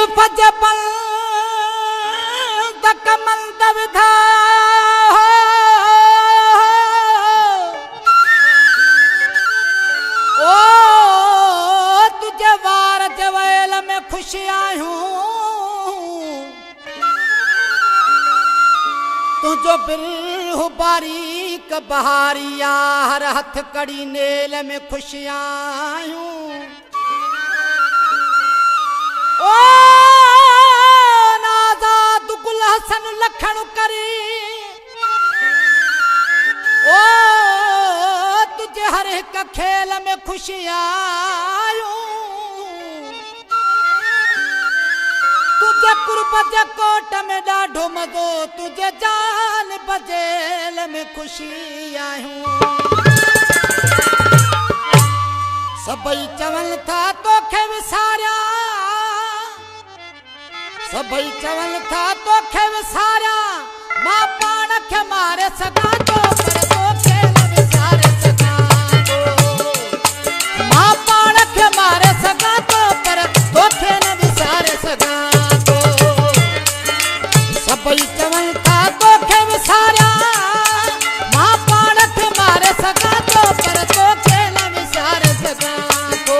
जुल्फजपल कमल दविधा ओ तुझे वार जवेल में खुशियां हूँ तुझो बिरहु बारीक बहारिया हर हथ कड़ी नेल में खुशियां हूँ ओ नाज़ाद गुल हसन लखन करी ओ तुझे हर एक खेल में खुशियां तुझे कुर्ब कोट में डाढो मज़ो तुझे जान बजेल में खुशियां सबई चवल था तोखे विसारिया सबई चवल था तोखे विसारिया मां पाण खे मारे सघां थो पर तोखे न विसारे सघां थो मां पाण खे मारे सघां थो पर तोखे न विसारे सघां थो सबई चवल था तोखे विसारिया मां पाण खे मारे सघां थो पर तोखे न विसारे सघां थो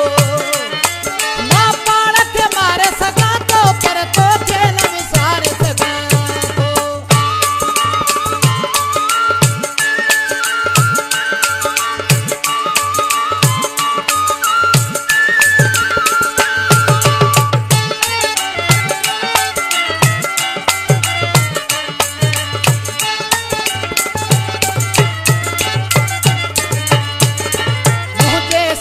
मां पाण खे मारे सघां थो पर तोखे न विसारे सघां थो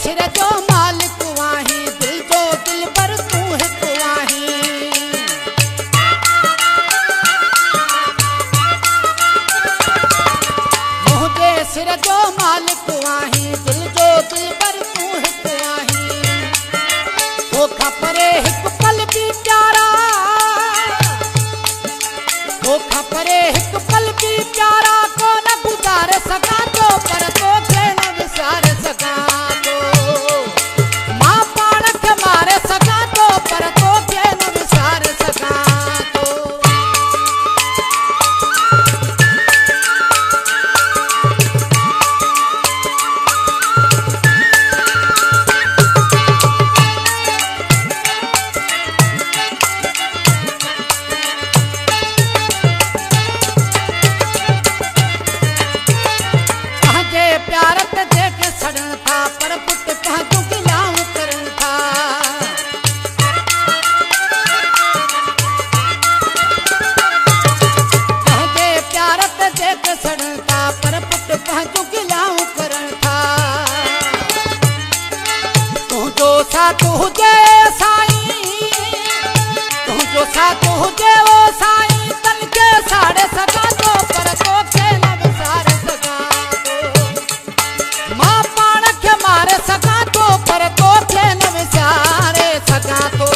सिर जो मालिक वाही दिल जो दिल पर तू हिकु वाही मुझे सिर जो मालिक वाही दिल जो दिल पर तू हिकु वाही तोखा परे हिकु पल भी प्यारा तोखा परे हिकु पल भी प्यारा को न गुज़ारे सघां थो पर तोखे न विसारे सघां पर तोखे न विसारे सघां थो पंहिंजे प्यार ते जेके सड़न था पर पुट पंहिंजो गिलाम करन था सड़न था पर पुट पंहिंजो गिलाऊं करण था तुंहिंजो साथ हुजे साईं तुंहिंजो साथ हुजे ओ साईं तन खे साड़े सघां थो पर तोखे न विसारे सघां थो मां पाण खे मारे सघां थो पर तोखे न विसारे सघां थो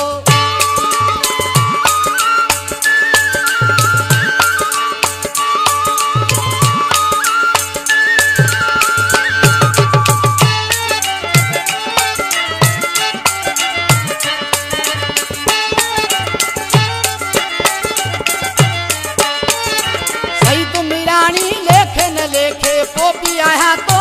लेखे न लेखे पोइ बि आहियां तो